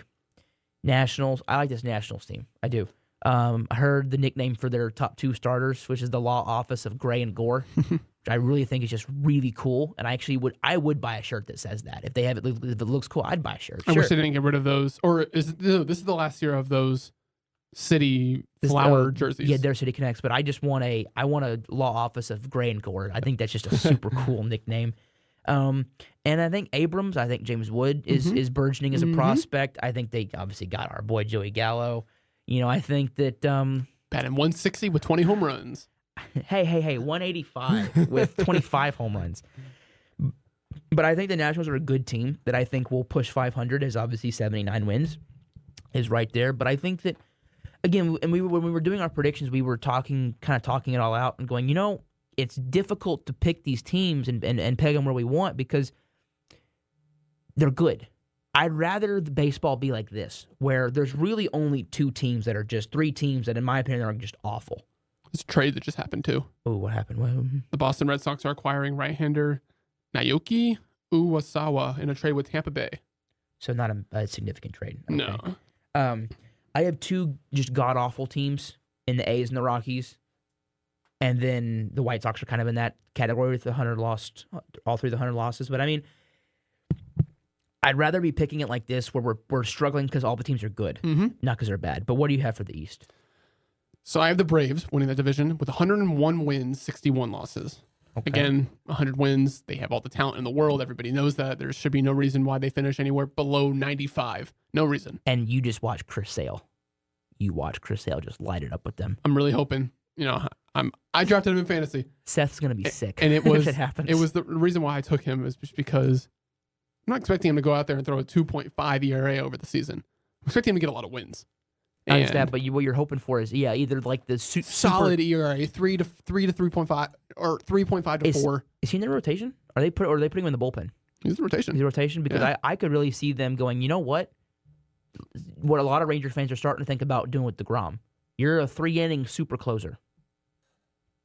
Nationals, I like this Nationals team. I do. I heard the nickname for their top 2 starters, which is the law office of Gray and Gore, which I really think is just really cool. And I would buy a shirt that says that. If it looks cool, I'd buy a shirt. I wish they didn't get rid of those. Or this is the last year of those city flower jerseys. Yeah, they're City Connects, but I want a law office of Gray and Gore. I think that's just a super cool nickname. And I think James Wood is burgeoning as a prospect. I think they obviously got our boy Joey Gallo. I think that batting 160 with 20 home runs. Hey, 185 with 25 home runs. But I think the Nationals are a good team that I think will push 500, as obviously 79 wins is right there. But I think that, again, and when we were doing our predictions, we were talking it all out and going, it's difficult to pick these teams and peg them where we want because they're good. I'd rather the baseball be like this, where there's really only 2 teams that are just 3 teams that, in my opinion, are just awful. It's a trade that just happened, too. Oh, what happened? The Boston Red Sox are acquiring right-hander Naoki Uwasawa in a trade with Tampa Bay. So not a significant trade. Okay. No. I have 2 just god-awful teams in the A's and the Rockies. And then the White Sox are kind of in that category with all 3 of the 100 losses. But I mean, I'd rather be picking it like this where we're struggling because all the teams are good, not because they're bad. But what do you have for the East? So I have the Braves winning the division with 101 wins, 61 losses. Okay. Again, 100 wins. They have all the talent in the world. Everybody knows that. There should be no reason why they finish anywhere below 95. No reason. And you just watch Chris Sale. You watch Chris Sale just light it up with them. I'm really hoping. I drafted him in fantasy. Seth's gonna be sick, and it was if it happens. It was the reason why I took him is just because I'm not expecting him to go out there and throw a 2.5 ERA over the season. I'm expecting him to get a lot of wins. I understand, but what you're hoping for is either like the solid ERA, 3 to 3.5 or 3.5 to 4. Is he in the rotation? Are they putting him in the bullpen? He's in the rotation. He's in the rotation because I could really see them going. You know what? What a lot of Ranger fans are starting to think about doing with DeGrom. You're a 3-inning super closer.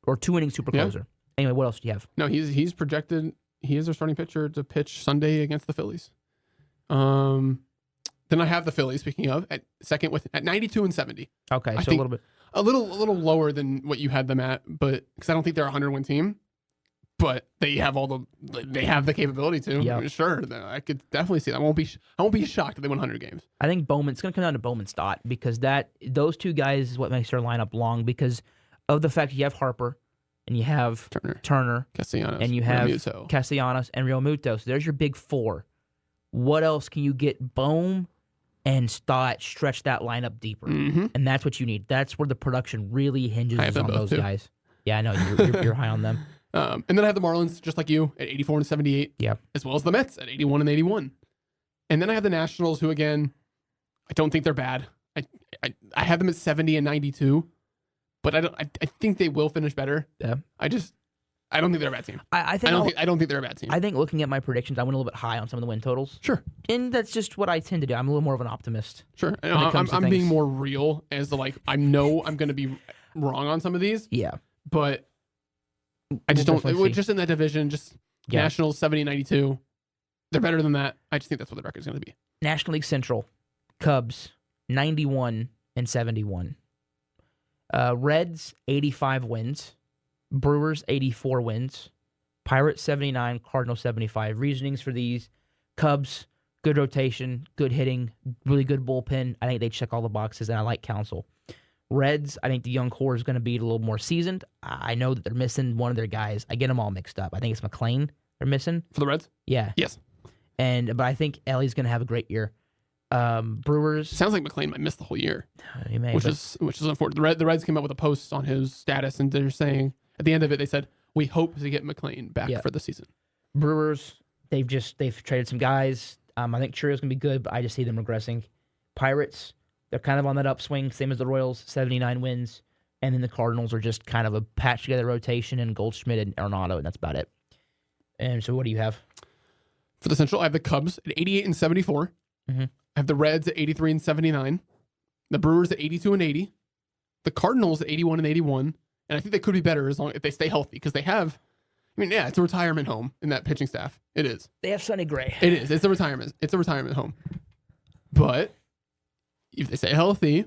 Or 2-inning super closer. Anyway, what else do you have? No, he's projected. He is our starting pitcher to pitch Sunday against the Phillies. Then I have the Phillies. Speaking of, at second at 92 and 70. Okay, so a little lower than what you had them at, but because I don't think they're a 100-win team, but they have the capability to. Yep. I mean, sure, I could definitely see that. I won't be shocked if they win 100 games. I think it's going to come down to Bowman Stott because those 2 guys is what makes their lineup long because of the fact you have Harper and you have Turner, Castellanos, and you have Realmuto. Castellanos and Realmuto. So there's your big four. What else can you get? Bohm and Stott stretch that lineup deeper, and that's what you need. That's where the production really hinges on those guys. Yeah, I know you're high on them. And then I have the Marlins, just like you, at 84 and 78. Yeah, as well as the Mets at 81 and 81. And then I have the Nationals, who again, I don't think they're bad. I have them at 70 and 92, but I think they will finish better. Yeah, I don't think they're a bad team. I don't think they're a bad team. I think looking at my predictions, I went a little bit high on some of the win totals. Sure, and that's just what I tend to do. I'm a little more of an optimist. Sure, I'm being more real as to I know I'm going to be wrong on some of these. Yeah, but I just don't. Just in that division, Nationals 70 and 92. They're better than that. I just think that's what the record is going to be. National League Central, Cubs 91 and 71. Reds 85 wins. Brewers 84 wins. Pirates 79. Cardinals 75. Reasonings for these: Cubs, good rotation, good hitting, really good bullpen. I think they check all the boxes, and I like Counsell. Reds, I think the young core is going to be a little more seasoned. I know that they're missing one of their guys. I get them all mixed up. I think it's McLean they're missing. For the Reds? Yeah. Yes. But I think Ellie's going to have a great year. Brewers. Sounds like McLean might miss the whole year. He may, which is unfortunate. The Reds came up with a post on his status, and they're saying at the end of it, they said, "We hope to get McLean back for the season." Brewers, they've traded some guys. I think Churio's going to be good, but I just see them regressing. Pirates, they're kind of on that upswing, same as the Royals, 79 wins. And then the Cardinals are just kind of a patch together rotation, and Goldschmidt and Arenado, and that's about it. And so what do you have? For the Central, I have the Cubs at 88 and 74. Mm-hmm. I have the Reds at 83 and 79. The Brewers at 82 and 80. The Cardinals at 81 and 81. And I think they could be better if they stay healthy, because they have, it's a retirement home in that pitching staff. It is. They have Sonny Gray. It is. It's a retirement home. But if they stay healthy,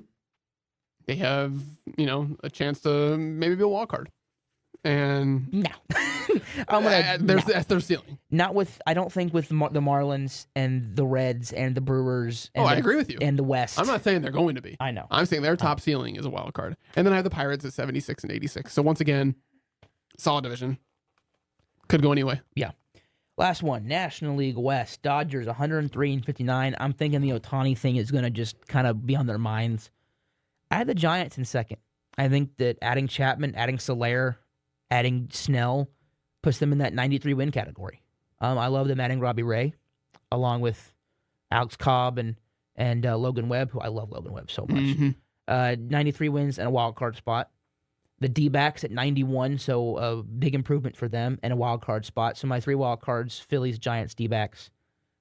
they have, a chance to maybe be a wild card. And no. That's their ceiling. I don't think with the Marlins and the Reds and the Brewers. And I agree with you. And the West. I'm not saying they're going to be. I know. I'm saying their top ceiling is a wild card. And then I have the Pirates at 76 and 86. So once again, solid division. Could go anyway. Yeah. Last one, National League West. Dodgers 103 and 59. I'm thinking the Ohtani thing is going to just kind of be on their minds. I had the Giants in second. I think that adding Chapman, adding Soler, adding Snell puts them in that 93 win category. I love them adding Robbie Ray, along with Alex Cobb and Logan Webb, who I love Logan Webb so much. Mm-hmm. 93 wins and a wild card spot. The D-backs at 91, so a big improvement for them, and a wild card spot. So my three wild cards: Phillies, Giants, D-backs.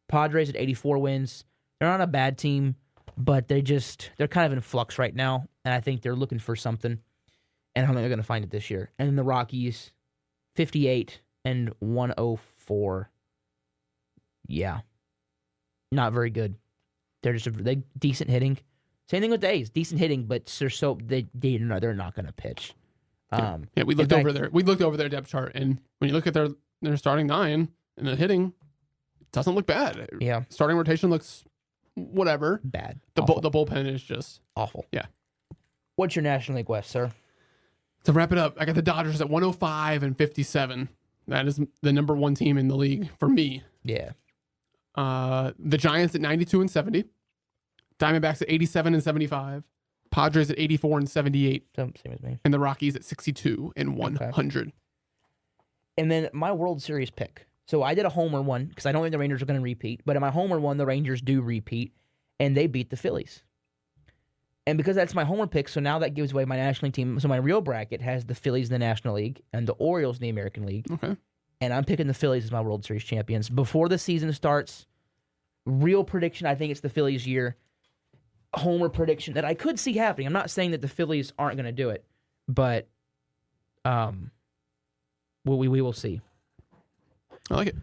Padres at 84 wins. They're not a bad team, but they're kind of in flux right now, and I think they're looking for something. And I don't think they're going to find it this year. And then the Rockies, 58 and 104. Yeah. Not very good. They're just decent hitting. Same thing with the A's. Decent hitting, but they're not going to pitch. We looked over their depth chart, and when you look at their starting nine and the hitting, it doesn't look bad. Yeah. Starting rotation looks whatever. Bad. The bullpen is just awful. Yeah. What's your National League West, sir? To wrap it up, I got the Dodgers at 105 and 57. That is the number one team in the league for me. Yeah. The Giants at 92 and 70. Diamondbacks at 87 and 75. Padres at 84 and 78. Same as me. And the Rockies at 62 and 100. Okay. And then my World Series pick. So I did a homer one because I don't think the Rangers are going to repeat. But in my homer one, the Rangers do repeat, and they beat the Phillies. And because that's my homer pick, so now that gives away my National League team. So my real bracket has the Phillies in the National League and the Orioles in the American League. Okay. And I'm picking the Phillies as my World Series champions. Before the season starts, real prediction, I think it's the Phillies' year. Homer prediction that I could see happening. I'm not saying that the Phillies aren't going to do it, but we will see. I like it.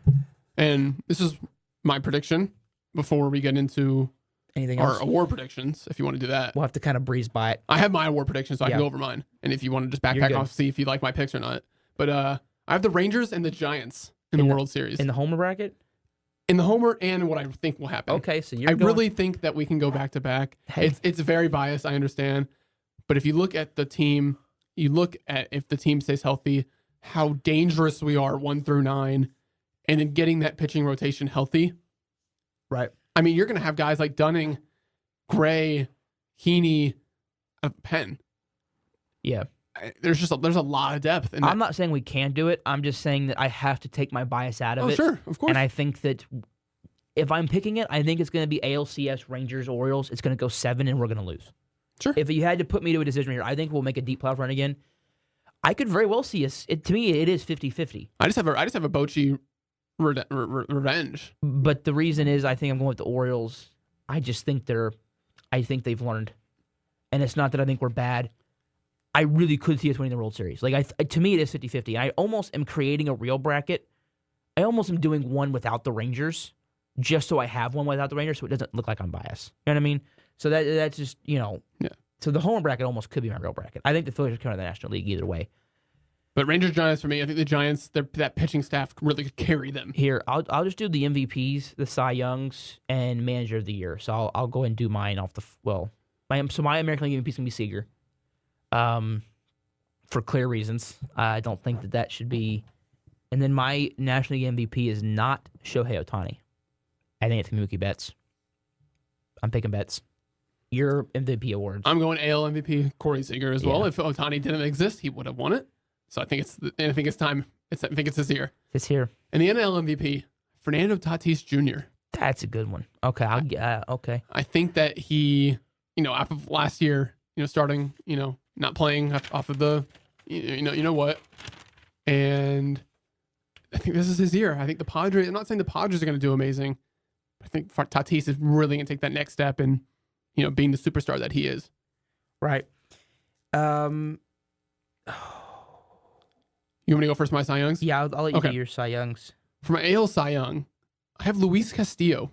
And this is my prediction before we get into anything our else? award predictions, if you want to do that. We'll have to kind of breeze by it. I have my award predictions, so I can go over mine. And if you want to just backpack off, see if you like my picks or not. But I have the Rangers and the Giants in the World Series. In the homer bracket? In the homer and what I think will happen. Okay, so I really think that we can go back to back. Hey. It's very biased, I understand. But if you look at the team, if the team stays healthy, how dangerous we are 1 through 9, and then getting that pitching rotation healthy. Right. I mean, you're going to have guys like Dunning, Gray, Heaney, Penn. Yeah. There's a lot of depth. And I'm not saying we can't do it. I'm just saying that I have to take my bias out of it. Sure, of course. And I think that if I'm picking it, I think it's going to be ALCS, Rangers, Orioles. It's going to go 7, and we're going to lose. Sure. If you had to put me to a decision here, I think we'll make a deep playoff run again. I could very well see us. To me, it is 50-50. I just have a Bochy revenge. But the reason is I think I'm going with the Orioles. I just think they've learned. And it's not that I think we're bad. I really could see us winning the World Series. To me, it is 50-50. I almost am creating a real bracket. I almost am doing one without the Rangers, just so I have one without the Rangers, so it doesn't look like I'm biased. You know what I mean? So that's just, Yeah. So the home bracket almost could be my real bracket. I think the Phillies are coming to the National League either way. But Rangers Giants for me, I think the Giants, that pitching staff really could carry them. Here, I'll just do the MVPs, the Cy Youngs, and Manager of the Year. So I'll go ahead and do mine off my American League MVP is gonna be Seager. For clear reasons. I don't think that should be. And then my National League MVP is not Shohei Ohtani. I think it's Mookie Betts. I'm picking Betts. Your MVP awards. I'm going AL MVP Corey Seager as well. If Ohtani didn't exist, he would have won it. So I think it's time. I think it's this year. It's here. And the NL MVP, Fernando Tatis Jr. That's a good one. Okay, okay. I think that he, after last year, starting, not playing off of the, you know what, and I think this is his year. I think the Padres. I'm not saying the Padres are going to do amazing. I think Tatis is really going to take that next step in, being the superstar that he is. Right. You want me to go first for my Cy Youngs? Yeah, I'll let you do your Cy Youngs. For my AL Cy Young, I have Luis Castillo.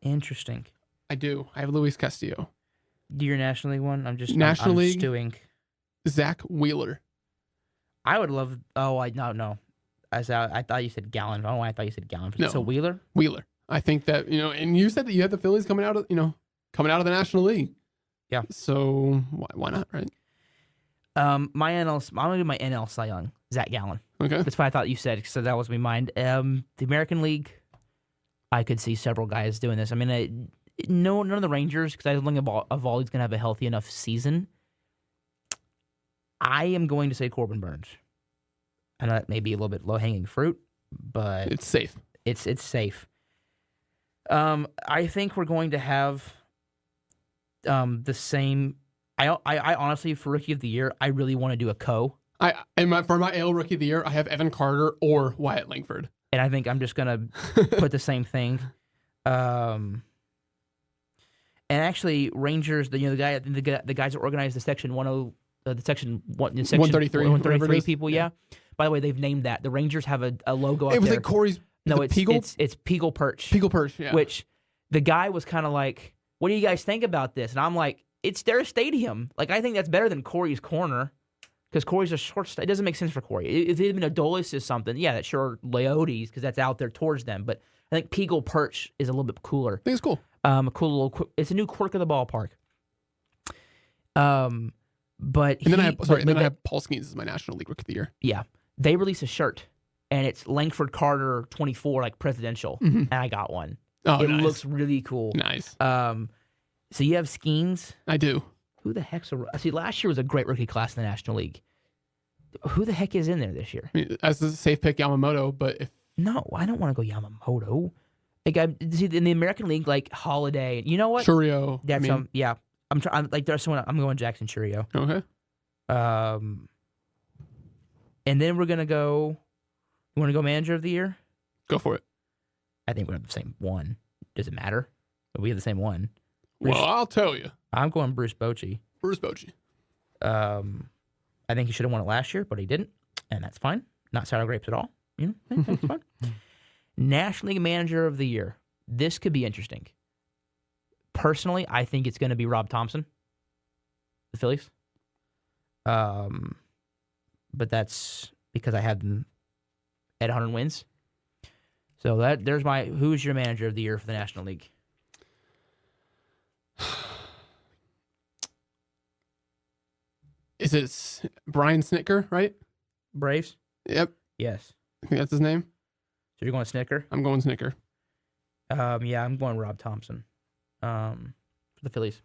Interesting. I do. I have Luis Castillo. Do your National League one? I'm National League stewing. Zach Wheeler. I would love. Oh, no. I thought you said Gallon. Oh, I thought you said Gallon. No. So Wheeler. I think that and you said that you had the Phillies coming out of the National League. Yeah. So why not, right? I'm gonna do my NL Cy Young, Zach Gallen. Okay. That's what I thought you said, so that was my mind. The American League, I could see several guys doing this. I mean, none of the Rangers, because I don't think Evaldi's gonna have a healthy enough season. I am going to say Corbin Burns. I know that may be a little bit low hanging fruit, but it's safe. It's safe. I think we're going to have the same. I honestly, for Rookie of the Year, I really want to do a for my AL Rookie of the Year, I have Evan Carter or Wyatt Langford. And I think I'm just gonna put the same thing. And actually, Rangers, the guys that organized the section 133 people. Yeah. By the way, they've named that. The Rangers have a logo. It was there. like Corey's. No, it's Peagle? It's Peagle Perch. Peagle Perch. Yeah. Which the guy was kind of like, "What do you guys think about this?" And I'm like, "It's their stadium. Like, I think that's better than Corey's Corner." Because Corey's a short. It doesn't make sense for Corey. If it had been Adolis is something, yeah, that's sure Leotes because that's out there towards them. But I think Peagle Perch is a little bit cooler. I think it's cool. A cool little. It's a new quirk of the ballpark. But I have Paul Skeens as my National League Rookie of the Year. Yeah, they released a shirt, and it's Langford Carter 24, like presidential, and I got one. Oh, it nice. looks really cool. Nice. So you have Skeens. I do. Who the heck's see? Last year was a great rookie class in the National League. Who the heck is in there this year? I mean, as a safe pick, Yamamoto. But no, I don't want to go Yamamoto. Like see in the American League, like Holiday. You know what? Churio. That's yeah. I'm trying. Like there's someone. I'm going Jackson Churio. Okay. And then we're gonna go. You want to go Manager of the Year? Go for it. I think we have the same one. Does it matter? But we have the same one. Well, I'll tell you. I'm going Bruce Bochy. Bruce Bochy. I think he should have won it last year, but he didn't, and that's fine. Not sour grapes at all. That's fine. National League Manager of the Year. This could be interesting. Personally, I think it's going to be Rob Thompson, the Phillies. But that's because I had them at 100 wins. So there's my who's your Manager of the Year for the National League? Is it Brian Snitker, right? Braves? Yep. Yes. I think that's his name. So you're going Snicker? I'm going Snicker. Yeah, I'm going Rob Thompson. For the Phillies.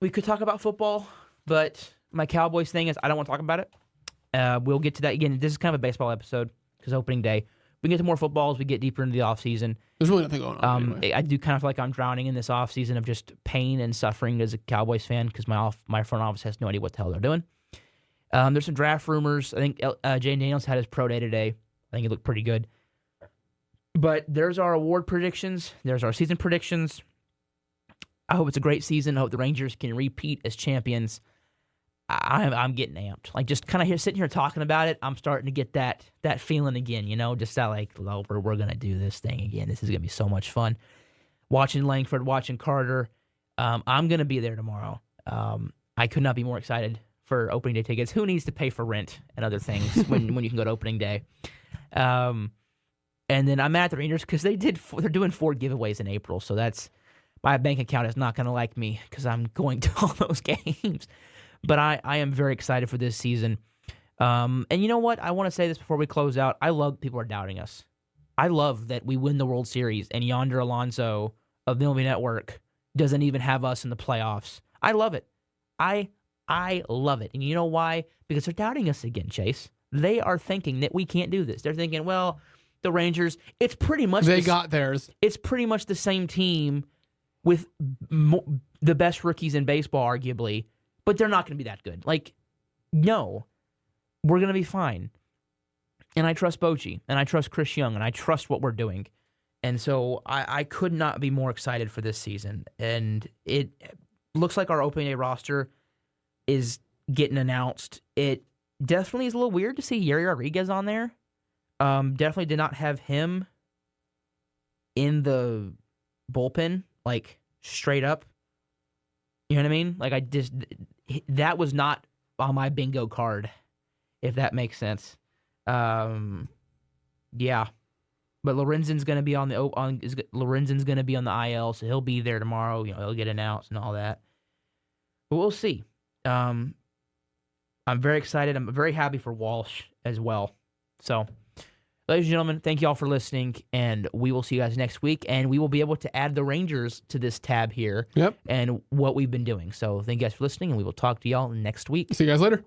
We could talk about football, but my Cowboys thing is I don't want to talk about it. We'll get to that again. This is kind of a baseball episode because opening day. We can get to more football as we get deeper into the offseason. There's really nothing going on. Anyway. I do kind of feel like I'm drowning in this offseason of just pain and suffering as a Cowboys fan because my front office has no idea what the hell they're doing. There's some draft rumors. I think Jane Daniels had his pro day today. I think he looked pretty good. But there's our award predictions. There's our season predictions. I hope it's a great season. I hope the Rangers can repeat as champions. I'm getting amped. Like, just kind of sitting here talking about it, I'm starting to get that feeling again, just that, like, oh, we're going to do this thing again. This is going to be so much fun. Watching Langford, watching Carter. I'm going to be there tomorrow. I could not be more excited for opening day tickets. Who needs to pay for rent and other things when you can go to opening day? And then I'm mad at the Rangers because they're doing 4 giveaways in April, so that's my bank account is not going to like me because I'm going to all those games. But I am very excited for this season. And you know what? I want to say this before we close out. I love people are doubting us. I love that we win the World Series and Yonder Alonso of the MLB Network doesn't even have us in the playoffs. I love it. I love it. And you know why? Because they're doubting us again, Chase. They are thinking that we can't do this. They're thinking, well, the Rangers, it's pretty much... They got theirs. It's pretty much the same team with the best rookies in baseball, arguably, but they're not going to be that good. Like, no, we're going to be fine. And I trust Bochy, and I trust Chris Young, and I trust what we're doing. And so I could not be more excited for this season. And it looks like our opening day roster is getting announced. It definitely is a little weird to see Yuri Rodriguez on there. Definitely did not have him in the bullpen, like, straight up. You know what I mean? Like, that was not on my bingo card, if that makes sense. Yeah. But Lorenzen's going to be on the IL, so he'll be there tomorrow. He'll get announced and all that. But we'll see. I'm very excited. I'm very happy for Walsh as well. So, ladies and gentlemen, thank you all for listening, and we will see you guys next week, and we will be able to add the Rangers to this tab here. Yep. And what we've been doing. So thank you guys for listening, and we will talk to y'all next week. See you guys later.